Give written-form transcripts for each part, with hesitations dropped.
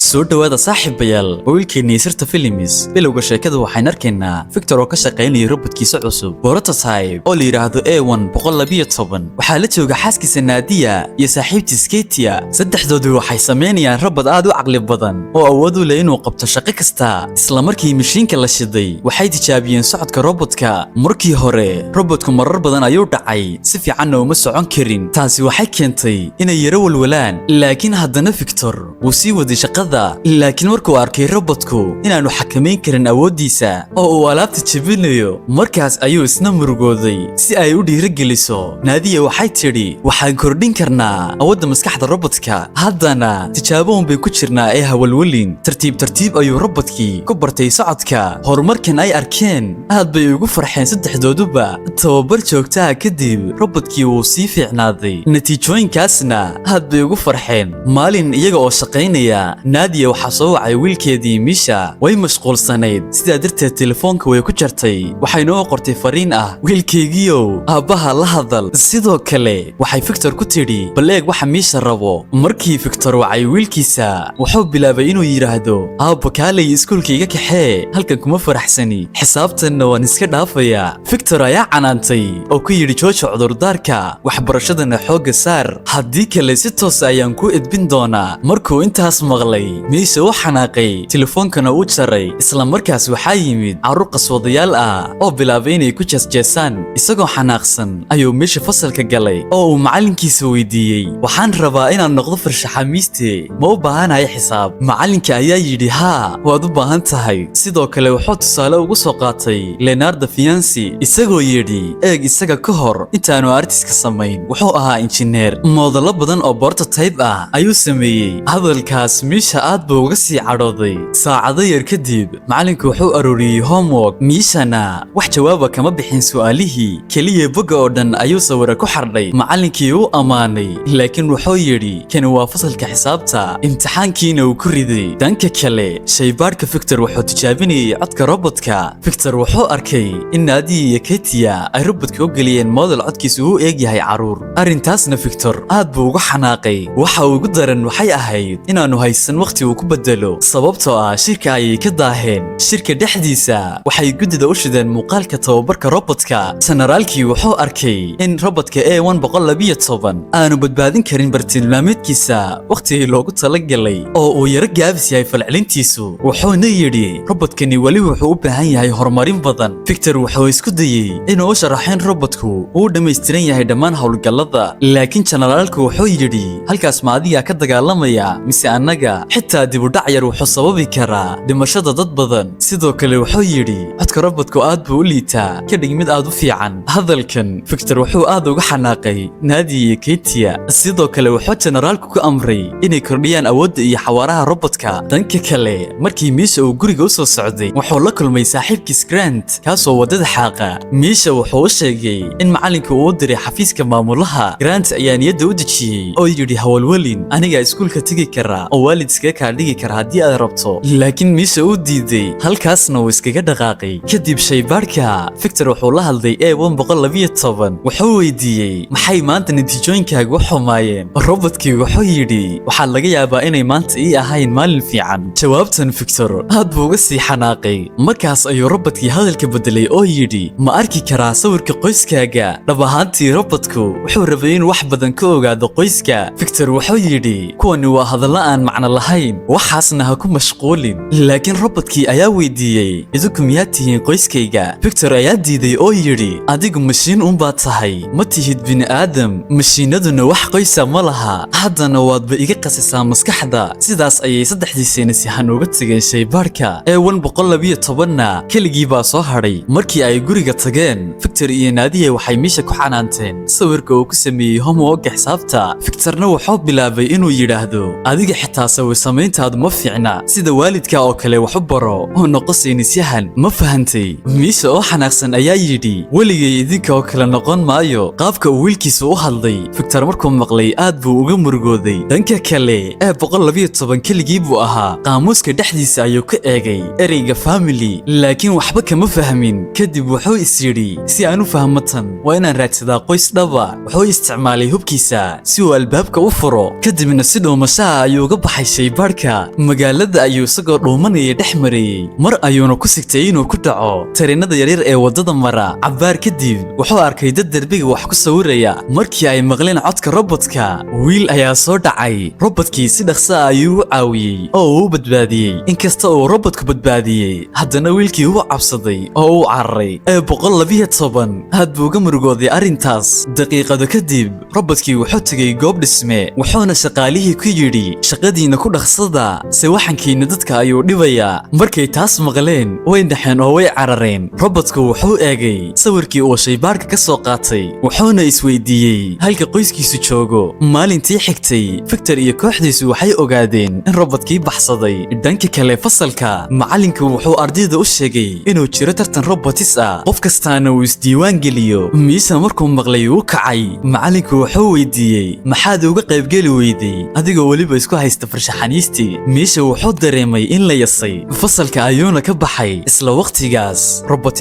soo dhawaada saaxiibayaal wiilkeenii sirta films bilowga sheekadu waxaan arkaynaa Victor oo ka shaqeynaya robotkiisa cusub prototype oo la yiraahdo A112 waxaa la jooga xaaskiisa Nadia iyo saaxiibtiis Katia saddexdoodu waxay sameynayaan robot aad u caqli badan oo awood u leh inuu qabto shaqo kasta isla markii mashiinka la shiday waxay tijaabiyeen socodka robotka markii hore robotku marar badan ayuu dhacay si fiican uma socon karin taasi waxay keentay inay yara walwalaan laakiin haddana Victor wuu sii waday shaqada laakiin markuu arkay robotku inaanu xakameyn karin awoodiisa oo uu alaabta jabinayo markaas ayuu isna murugooday si ay u dhiirigeliso Nadia waxay tiri waxaan kordhin karnaa awoodda maskaxda robotka haddana tijaabo bay ku jirnaa ee hawlwalin tartiib ayuu robotkii ku bartay socodka horumarkan ay arkeen aad bay ugu farxeen saddexdooduba tababar joogta kadib robotkii wuu sii fiicnaaday natiijooyinkaasna aad bay ugu farxeen maalin iyaga oo shaqeynaya Nadia waxa soo wacay wiilkeedii Misha way mashquulsanayd sida darteed telefoonka way ku jartay waxayna u qortay fariin ah wiilkeygiyo aabaha la hadal sidoo kale waxay Victor ku tiri baleeg waxa Misha rabo markii Victor wacay wiilkiisa wuxuu bilaabay inuu yiraahdo aabba kaalay iskuulkayga kaxee halkan kuma faraxsani xisaabtanna waan iska dhaafaya Victor ayaa canaantay oo ku yiri joojo cudurdaarka waxbarashadana xooga saar haddii kale si toos ayaan ku edbin doonaa markuu intaas maqlay Misha uu xanaaqay telefoonkana uu jaray isla markaas waxaa yimid carruur qaswadayaal ah oo bilaabay inay ku jeesjeesaan isagoo xanaaqsan ayuu Misha fasalka galay oo uu macalinkiisa weydiiyey waxaan rabaa inaan noqdo farshaxamiiste ma u baahanahay xisaab macalinka ayaa yidhi haa waad u baahan tahay sidoo kale wuxuu tusaale ugu soo qaatay Leonardo da Vinci isagoo yidhi eeg isaga ka hor intaanu artiska samayn wuxuu ahaa injineer moodalo badan oo prototype ah ayuu sameeyey hadalkaas Misha aad buu uga sii cadhooday saacado yar kadib macalinku wuxuu arooriyay homework Mishana wax jawaaba kama bixin su'aalihii kaliya boga oo dhan ayuu sawir ku xardhay macalinkii uu amaanay laakiin wuxuu yiri kan waa fasalka xisaabta imtixaankiina uu ku riday danka kale shaybaadhka Victor wuxuu tijaabinayay codka robotka Victor wuxuu arkay in Nadia iyo Katia ay robotka u galiyeen model codkiisa uu eeg yahay caruur arintaasna Victor aad buu uga xanaaqay waxa uu ugu daran waxay ahayd inaanu haysan waqti uu ku bedelo sababtoo ah shirka ay ka daaheen shirka dhexdiisa waxay gudida u shideen muuqaalka tababarka robotka generaalkii wuxuu arkay in robotka A112 aanu badbaadin karin bartilmaameedkiisa waqtigii loogu talagalay oo uu yara gaabis yahay falcelintiisu wuxuuna yidhi robotkani wali wuxuu u baahan yahay horumarin badan Victor wuxuu isku dayay inuu u sharaxo in robotku uu dhammaystiran yahay dhammaan howlgallada laakiin generaalku wuxuu yidhi halkaas ma adiga ka dagaalamaya mise annaga xitaa dib u dhac yar wuxuu sababi karaa dhimashada dad badan sidoo kale wuxuu yidhi codka robotku aad buu u liitaa ka dhig mid aad u fiican hadalkan Victor wuxuu aad uga xanaaqay Nadia iyo Katia sidoo kale wuxuu generaalku ku amray inay kordhiyaan awoodda iyo xawaaraha robotka danka kale markii Misha uu guriga u soo socday wuxuu la kulmay saaxiibkiis Grant kaasoo wadada xaaqa Misha wuxuu u sheegay in macalinku uu diray xafiiska maamulaha Grant ayaa niyadda u dejiyay oo yidhi hawlwalin aniga iskuulka tagi kara oo waalidka ka dhigi kara haddii aad rabto laakiin Misha uu diiday halkaasna uu iskaga dhaqaaqay kadib shaybaadhka Victor wuxuu la hadlay A112 wuxuu weydiiyey maxay maanta natiijooyinkaaga u xumaayeen robotkii wuxuu yidhi waxaa laga yaabaa inay maanta ii ahayn maalin fiican jawaabtan Victor aad buu uga sii xanaaqay markaas ayuu robotkii hadalka bedelay oo yidhi ma arki karaa sawirka qoyskaaga dhab ahaantii robotku wuxuu rabay inuu wax badan ka ogaado qoyska Victor wuxuu yidhi kuwani waa hadallo aan macno lahayn waxaasna ha ku mashquulin laakiin robotkii ayaa weydiiyey idinku miyaad tihiin qoyskayga Victor ayaa diiday oo yidhi adigu mashiin unbaad tahay ma tihid bini'aadam mashiinaduna wax qoysa ma laha haddana waadba iga qasisaa maskaxda sidaas ayay saddexdii saynisyahan uga tageen shaybaadhka A112na keligii baa soo hadhay markii ay guriga tageen Victor iyo Nadia waxay Misha ku xanaanteen sawirka uu ku sameeyey homework xisaabta Victorna wuxuu bilaabay inuu yiraahdo adiga xitaa sawir samayntaadu ma fiicna sida waalidka oo kale wax u baro oo noqo saynisyahan ma fahantay Misha oo xanaaqsan ayaa yidhi weligay idinka oo kale noqon maayo qaabka uu wiilkiisa u hadlay Victor markuu maqlay aad buu uga murugooday danka kale A112 keligii buu ahaa qaamuuska dhexdiisa ayuu ka eegay ereyga family laakiin waxba kama fahmin kadib wuxuu is yidhi si aan u fahmo tan waa inaan raadsadaa qoys dhaba wuxuu isticmaalay hubkiisa si uu albaabka u furo kadibna si dhuumashaha ayuu uga baxay shaybaadhka magaalada ayuu isagoo dhuumanaya dhex marayay mar ayuuna ku sigtay inuu ku dhaco tareenada yaryar ee waddada mara cabbaar kadib wuxuu arkay dad derbiga wax ku sawiraya markii ay maqleen codka robodka wiil ayaa soo dhacay robodkii si dhaqso ah ayuu u caawiyey oo uu badbaadiyey inkasta uu robodku badbaadiyey haddana wiilkii wuu cabsaday oo uu cararay aad buu uga murugooday arrintaas daqiiqado kadib robodkii wuxuu tegay goob dhisme wuxuuna shaqaalihii ku yidhi shaqadiina ku dhaqsada se waxankiina dadka ayuu dhibayaa markay taas maqleen way dhaxeen oo way carareen robodku wuxuu eegay sawirkii uu shaybaadhka ka soo qaatay wuxuuna isweydiiyey halka qoyskiisu joogo maalintii xigtay Victor iyo kooxdiisu waxay ogaadeen in robodkii baxsaday dhanka kale fasalka macalinku wuxuu ardayda u sheegay inuu jiro tartan robotis ah qof kastaana uu isdiiwaan geliyo miisa markuu maqlay uu kacay macalinku wuxuu weydiiyey maxaad uga qaybgeli weyday adigoo weliba isku haysta farshaxaniistii miisha wuxuu dareemay in la yasay fasalka ayuuna ka baxay isla waqtigaas robot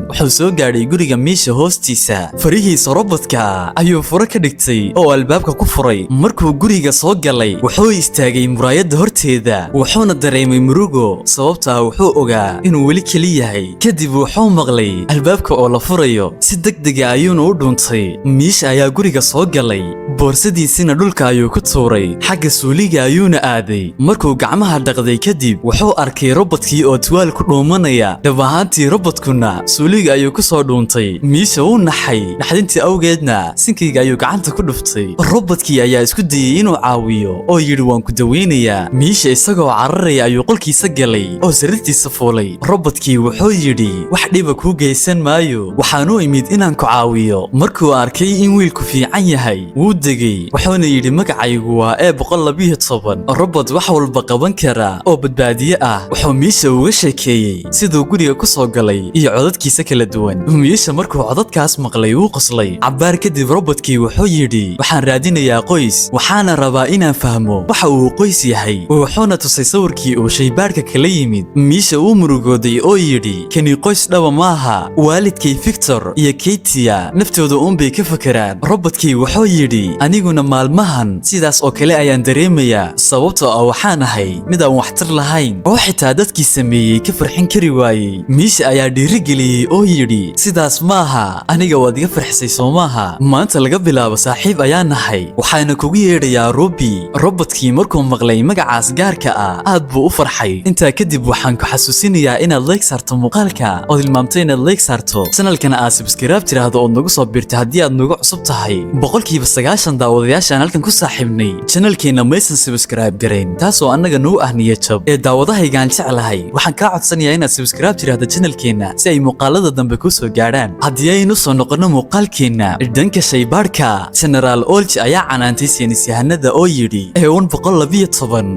wuxuu soo gaadhay guriga miisha hoostiisa farihiisa robodka ayuu furo ka dhigtay oo albaabka ku furay markuu guriga soo galay wuxuu istaagay muraayadda horteeda wuxuuna dareemay murugo sababtaa wuxuu ogaa inuu weli keli yahay kadib wuxuu maqlay albaabka oo la furayo si degdega ayuuna u dhuuntay miisha ayaa guriga soo galay boorsadiisina dhulka ayuu ku tuuray xagga suuliga ayuuna aaday markuu gacmaha dhaqday kadib wuxuu arkay robodkii oo tuwaal ku dhuumanaya dhab ahaantii robodkuna suuliga ayuu ku soo dhuuntay miisha wuu naxay naxdintii awgeedna sinkayga ayuu gacanta ku dhuftay robodkii ayaa isku dayay inuu caawiyo oo yidhi waan ku daweynayaa miisha isagoo cararaya ayuu qolkiisa galay oo sariirtiisa fuulay robodkii wuxuu yidhi wax dhiba kuu geysan maayo waxaanu imid inaan ku caawiyo markuu arkay in wiilku fiican yahay wuu degay wuxuuna yidhi magacaygu waa robot wax walba qaban kara oo badbaadiye ah wuxuu miisha uga sheekeeyey siduu guriga ku soo galay iyo codadkiisa kala duwan miisha markuu codadkaas maqlay wuu qoslay cabbaar kadib robodkii wuxuu yidhi waxaan raadinayaa qoys waxaana rabaa inaan fahmo waxa uu qoys yahay wuxuuna tusay sawirkii uu shaybaadhka kala yimid miisha uu murugooday oo yidhi kani qoys dhaba maaha waalidkay Victor iyo Katia naftooda uunbay ka fakaraan robodkii wuxuu yidhi aniguna maalmahan sidaas oo kale ayaan dareemayaa sababtoo ah waxaan ahay mid aan waxtar lahayn oo xitaa dadkii sameeyey ka farxin kari waayey miisha ayaa dhiirigeliyey oo yidhi sidaas maaha aniga waad iga farxisay soo maaha maanta laga bilaabo saaxiib ayaan nahay waxaana kugu yeedhayaa Ruby robodkii markuu maqlay magacaas gaarka ah aad buu u farxay intaa kadib waxaan ku xasuusinayaa inaad like saarto muuqaalka oo hilmaamtay inaad like saarto channelkana aad subscribe tiraahdo oo nagu soo biirto haddii aad nagu cusub tahay 90% daawadayaashaan halkan ku saaxiibnay channelkeena maysan subscribe garayn taasoo annaga noo ah niyad jab ee daawadahaygaan jeclahay waxaan kaa codsanayaa inaad subscribe tiraahdo channelkeena si ay muuqaalada dambe ku soo gaadhaan haddii aynu soo noqono muuqaalkeena dhanka shaybaadhka General Olch ayaa canaantay saynisyahanada oo yidhi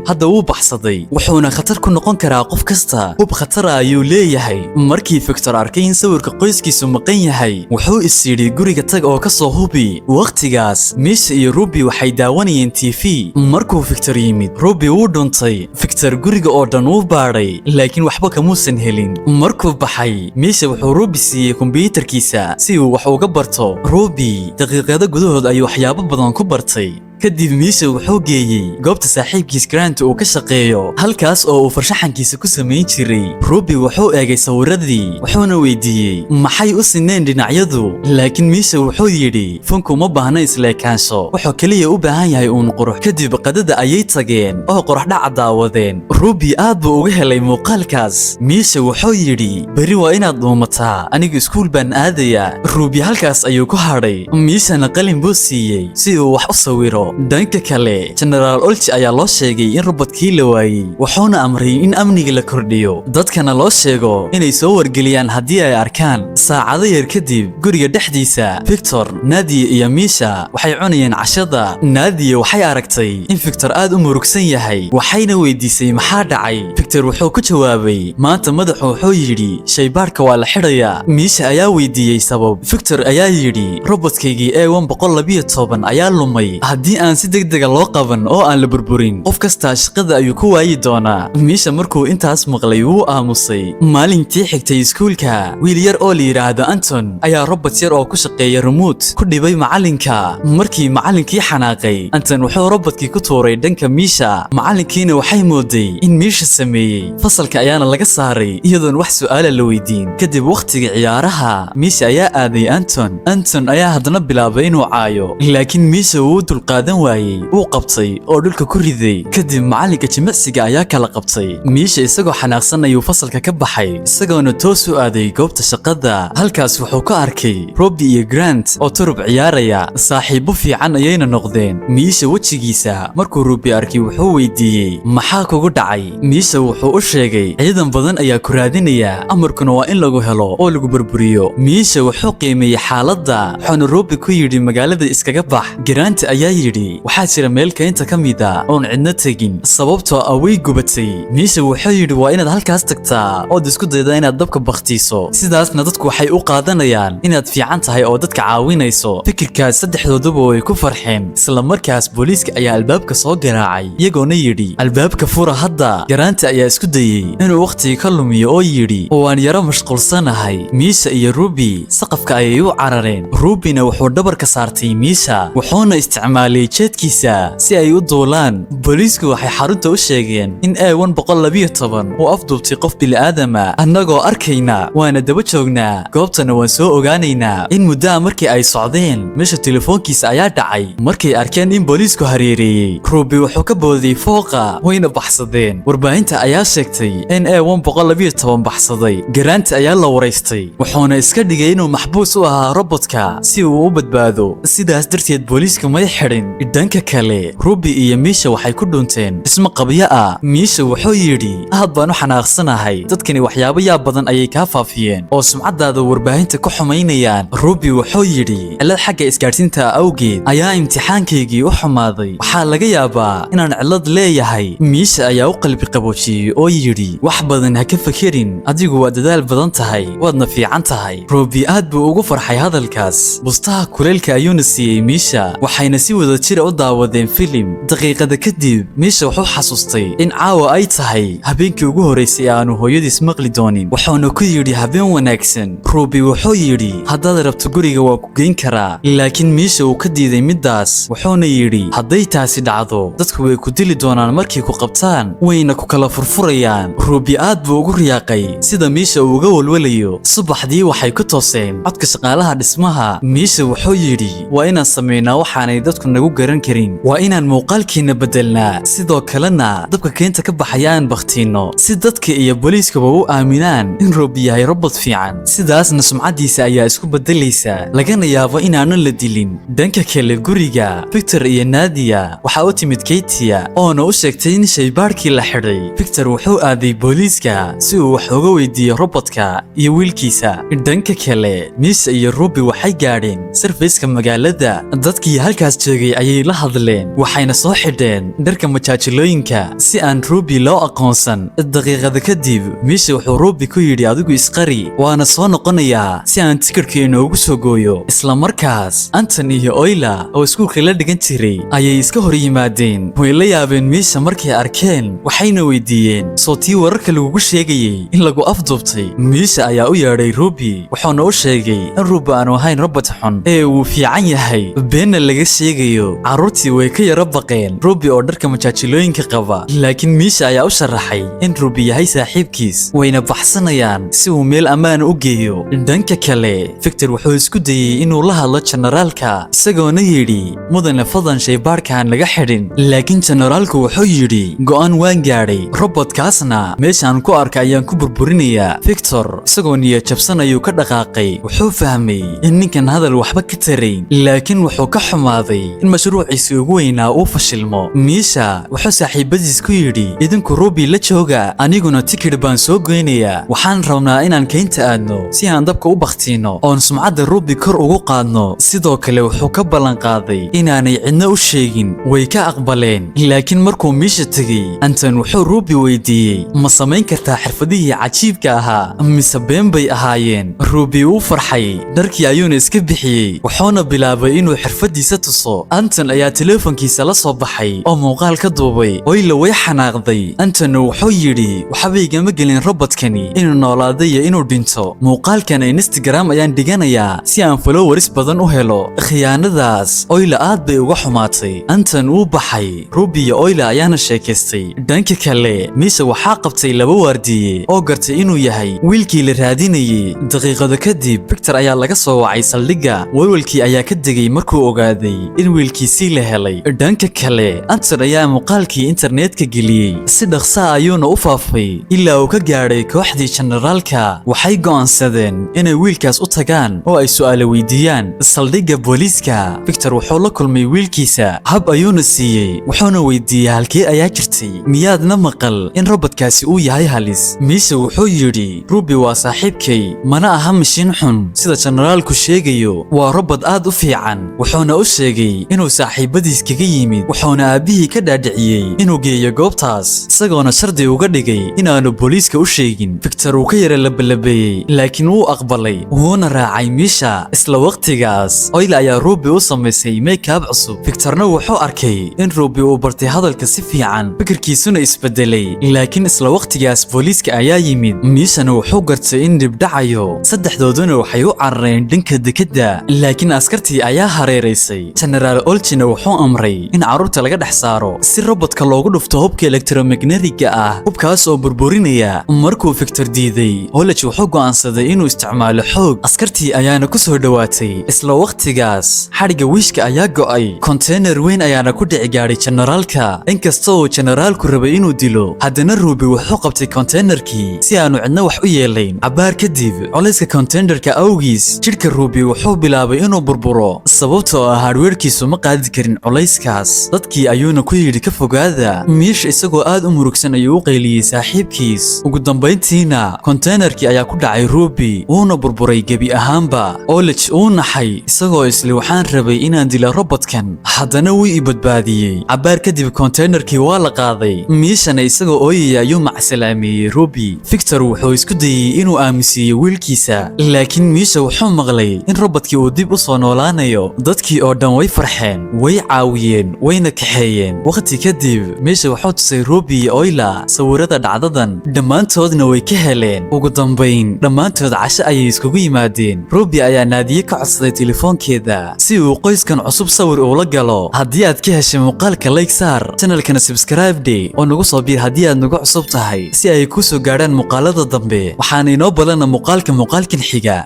hadda wuu baxsaday wuxuuna khatar ku noqon karaa qof kasta hub khatar ayuu leeyahay markii Victor arkay in sawirka qoyskiisu maqan yahay wuxuu is yidhi guriga tag oo ka soo hubi waqtigaas miisha iyo Ruby waxay daawanayeen TV markuu Victor yimid Ruby wuu dhuntay Victor guriga oo dhan wuu baadhay laakiin waxba kamuusan helin markuu baxay miisha wuxuu Ruby siiyey kombiyuutarkiisa si uu wax uga barto Ruby daqiiqado gudahood ayuu waxyaabo badan ku bartay kadib miisha wuxuu geeyey goobta saaxiibkiis Grant uu ka shaqeeyo halkaas oo uu farshaxankiisa ku sameyn jiray Ruby wuxuu eegay sawiradii wuxuuna weydiiyey maxay u sineen dhinacyadu laakiin miisha wuxuu yidhi funku ma baahna isleekaansho wuxuu kaliya u baahan yahay uun qurux kadib qadada ayay tageen oo qurux dhac daawadeen Ruby aad buu uga helay muuqaalkaas miisha wuxuu yidhi bari waa inaad dhuumataa aniga iskuul baan aadayaa Ruby halkaas ayuu ku hadhay miishana qalin buu siiyey si uu wax u sawiro dhanka kale General Olch ayaa loo sheegay in robodkii la waayey wuxuuna amray in amniga la kordhiyo dadkana loo sheego inay soo wargeliyaan haddii ay arkaan saacado yar kadib guriga dhexdiisa Victor Nadia iyo Misha waxay cunayeen cashada Nadia waxay aragtay in Victor aad u murugsan yahay waxayna weydiisay maxaa dhacay Victor wuxuu ku jawaabay maanta madaxu wuxuu yidhi shaybaadhka waa la xidhayaa Misha ayaa weydiiyey sabab Victor ayaa yidhi robodkaygii A112 ayaa lumay haddii aan si degdeg ah loo qaban oo aan la burburin qof kasta shaqada ayuu ku waayi doonaa miisha markuu intaas maqlay wuu aamusay maalintii xigtay iskuulka wiil yar oo la yiraahdo Anton ayaa robot yar oo ku shaqeeya remote ku dhibay macalinka markii macalinkii xanaaqay Anton wuxuu robotkii ku tuuray dhanka miisha macalinkiina waxay mooday in miisha sameeyay fasalka ayaana laga saaray iyadoon wax su'aal la weydiin kadib waqtiga ciyaaraha miisha ayaa aaday Anton ayaa hadana bilaabay inuu caayo laakiin miisha wuu dulqaadan waayay uu qabtay oo dhulka ku riday kadib macalinka jimicsiga ayaa kala qabtay miisha isagoo xanaaqsan ayuu fasalka ka baxay isagoona toos u aaday goobta shaqada halkaas wuxuu ka arkay Robbie iyo Grant oo turub ciyaaraya saaxiibo fiican ayayna noqdeen miisha wajigiisa markuu Robbie arkay wuxuu weydiiyay maxaa kugu dhacay miisha wuxuu u sheegay ciidan badan ayaa ku raadinaya amarkuna waa in lagu helo oo lagu burburiyo miisha wuxuu qiimeeyay xaaladda wuxuuna Robbie ku yidhi magaalada iskaga bax Grant ayaa yidhi waxaa jira meel kaynta ka mid ah oon cidna tegin sababtoo ah way gubatay miisha wuxuu yidhi waa inaad halkaas tagtaa oo isku dayda inaad dabka baktiiso sidaasna dadku waxay u qaadanayaan inaad fiican tahay oo dadka caawinayso fikirkaas saddexdooduba way ku farxeen isla markaas booliiska ayaa albaabka soo garaacay iyagoona yidhi albaabka fura hadda Grant ayaa isku dayay inuu waqtiga ka lumiyo oo yidhi waan yara mashquulsanahay miisha iyo Robbie saqafka ayay u carareen Robbie-na wuxuu dhabarka saartay miisha wuxuuna isticmaalay jeedkiisa si ay u duulaan booliisku waxay xarunta u sheegeen in A112 uu afduubtay qof bini'aadama annagoo arkayna waana daba joognaa goobtana waan soo ogaanaynaa in muddaa markii ay socdeen meesha telefoonkiisa ayaa dhacay markay arkeen in booliisku hareereeyay Robbie wuxuu ka booday fooqa wayna baxsadeen warbaahinta ayaa sheegtay in A112 baxsaday Grant ayaa la wareystay wuxuuna iska dhigay inuu maxbuus u ahaa robotka si uu u badbaado sidaas darteed booliisku may xidhin dhanka kale Robbie iyo miisha waxay ku dhunteen isma qabyo ah miisha wuxuu yidhi aad baan u xanaaqsanahay dadkani waxyaabo yaab badan ayay kaa faafiyeen oo sumcadaada warbaahinta ku xumaynayaan Robbie wuxuu yidhi cilad xagga isgaarsiinta awgeed ayaa imtixaankaygii u xumaaday waxaa laga yaabaa inaan cilad leeyahay miisha ayaa u qalbi qaboojiyey oo yidhi wax badan ha ka fakirin adigu waa dadaal badan tahay waadna fiican tahay Robbie aad buu ugu farxay hadalkaas bustaha kuleelka ayuuna siiyey miisha waxayna si wada jir u daawadeen filim daqiiqada kadib miisha wuxuu xasuustay in caawa ay tahay habeenkii ugu horeysay aanu hooyadiis maqli doonin wuxuuna ku yidhi habeen wanaagsan Robbie wuxuu yidhi haddaad rabto guriga waa ku geyn karaa laakiin miisha uu ka diiday midaas wuxuuna yidhi hadday taasi dhacdo dadku way ku dili doonaan markay ku qabtaan wayna ku kala furfurayaan Robbie aad buu ugu riyaaqay sida miisha uu uga walwalayo subaxdii waxay ku tooseen codka shaqaalaha dhismaha miisha wuxuu yidhi waa inaan sameynaa waxaanay dadku nagu garan karin waa inaan muuqaalkiina bedelnaa sidoo kalena dabka keenta ka baxayaan baktiino si dadka iyo booliiskuba u aaminaan in Robbie yahay robot fiican sidaasna sumcadiisa ayaa isku bedelaysa lagana yaabo inaanu la dilin dhanka kale guriga Victor iyo Nadia waxa u timid Katia oo u sheegtay in shaybaarkii la xidhay Victor wuxuu aaday booliiska si uu wax uga weydiiyo robotka iyo wiilkiisa dhanka kale miisha iyo Robbie waxay gaadheen sarfeyska magaalada dadkii halkaas joogay ayay la hadleen waxayna soo xidheen dharka majaajilooyinka si aan Robbie loo aqoonsan daqiiqada kadib miisha wuxuu Robbie ku yidhi adigu isqari waana soo noqonayaa si aan tikirkeena ugu soo gooyo isla markaas Anton iyo Oyla oo iskuulka la dhigan jiray ayay iska hor yimaadeen way la yaabeen miisha markay arkeen waxayna weydiiyeen sootii wararka lagu sheegayay in lagu afduubtay miisha ayaa u yeedhay Robbie wuxuuna u sheegay in Robbie aanu ahayn robot xun ee uu fiican yahay beenna laga sheegayo carruurtii way ka yara baqeen Robbie oo dharka majaajilooyinka qaba laakiin miisha ayaa u sharaxay in Robbie yahay saaxiibkiis wayna baxsanayaan si uu meel ammaan u geeyo dhanka kale Victor wuxuu isku dayay inuu la hadlo generaalka isagoona yidhi mudane fadan shaybaarkaan laga xidhin laakiin generaalku wuxuu yidhi go'aan waan gaadhay robotkaasna meeshaan ku arka ayaan ku burburinayaa Victor isagoo niyad jabsan ayuu ka dhaqaaqay wuxuu fahmay in ninkan hadal waxba ka tarayn laakiin wuxuu ka xumaaday in mashruuciisa ugu weynaa uu fashilmo miisha wuxuu saaxiibadiis ku yidhi idinku Robbie la jooga aniguna tikir baan soo goynayaa waxaan rabnaa inaan keynta aadno si aan dabka u baktiino oon sumcadda Robbie kor ugu qaadno sidoo kale wuxuu ka ballan qaaday inaanay cidna u sheegin way ka aqbaleen laakiin markuu miisha tegay Anton wuxuu Robbie weydiiyey ma samayn kartaa xirfadihii cajiibka ahaa mise been bay ahaayeen Robbie uu farxay dharkii ayuuna iska bixiyey wuxuuna bilaabay inuu xirfadiisa tuso Anton ayaa teleefankiisa la soo baxay oo muuqaal ka duubay Oyla way xanaaqday Anton wuxuu yiri waxba igama gelin robot-kani inuu noolaado iyo inuu dhinto muuqaalkan Instagram ayaan dhiganayaa si aan followers badan u helo khiyaanadaas Oyla aad bay uga xumaatay Anton uu baxay Ruby iyo Oyla ayaana sheekaystay dhanka kale Misha waxaa qabtay laba waardiye oo gartay inuu yahay wiilkii la raadinayay daqiiqado kadib Victor ayaa laga soo wacay saldhigga walwalkii ayaa ka degay markuu ogaaday in wiilkiisii la helay dhanka kale Anton ayaa muuqaalkii internetka geliyay si dhaqso ah ayuuna u faafay ilaa uu ka gaaray kooxdii generaalka waxay go'aansadeen inay wiilkaas u tagaan oo ay su'aalo weydiiyaan saldhigga booliiska Victor wuxuu la kulmay wiilkiisa hab ayuuna siiyay wuxuuna weydiiyay halkee ayaa jirtay miyaadna maqal in robotkaasi uu yahay halis Misha wuxuu yiri Ruby waa saaxiibkay mana aha mishiin xun sida generaalku sheegayo waa robot aad u fiican wuxuuna u sheegay inuu saaxiibadiis kaga yimid wuxuuna aabihii ka dhaadhiciyay inuu geeyo goobtaas isagoona shardi uga dhigay inaanu booliiska u sheegin Victor uu ka yara labalabeeyay laakiin wuu aqbalay wuuna raacay Misha isla waqtigaas Oyla ayaa Ruby u samaysay make-up cusub Victorna wuxuu arkay in Ruby uu bartay hadalka si fiican fikirkiisuna isbedelay laakiin isla waqtigaas booliiska ayaa yimid Mishana wuxuu gartay in dib dhacayo saddexdooduna waxay u carareen dhanka dekedda laakiin askartii ayaa hareereysay General Olchina wuxuu amray in carruurta laga dhex saaro si robotka loogu dhufto hubka elektromagnetiga ah hubkaas oo burburinaya markuu Victor diiday Olch wuxuu go'aansaday inuu isticmaalo xoog askartii ayaana ku soo dhawaatay isla waqtigaas xariga wiishka ayaa go'ay container weyn ayaana ku dhici gaaray generaalka inkastoo generaalku rabay inuu dilo haddana Ruby wuxuu qabtay containerkii si aanu cidna wax u yeelayn cabaar kadib culayska containerka awgiis jidhka Ruby wuxuu bilaabay inuu burburo sababtoo ah hardwarekiisu ma qaadi karin culayskaas dadkii ayuuna ku yidhi ka fogaada Misha isagoo aad u murugsan ayuu u qayliyay saaxiibkiis ugu dambayntiina containerkii ayaa ku dhacay Ruby wuuna burburay gebi ahaanba Olch uu naxay isagoo isli waxaan rabay inaan dilo robotkan haddana wuu i badbaadiyey cabaar kadib containerkii waa la qaaday Mishana isagoo ooyaya ayuu macsalaamiyey Ruby Victor wuxuu isku dayay inuu aaminsiiyo wiilkiisa laakiin Misha wuxuu maqlay in robotkii uu dib u soo noolaanayo dadkii oo dhan way farxeen way caawiyeen wayna kaxeeyeen waqti kadib Misha wuxuu tusay Ruby iyo Oyla sawirada dhacdadan dhammaantoodna way ka heleen ugu dambayn dhammaantood casho ayay iskugu yimaadeen Ruby ayaa naadiye ka codsaday telefoonkeeda si uu qoyskan cusub sawir ula galo haddii aad ka heshay muuqaalka like saar channelkana subscribe day oo nagu soo biir haddii aad nagu cusub tahay si ay ku soo gaadhaan muuqaalada dambe waxaan inoo balana muuqaalkan xiga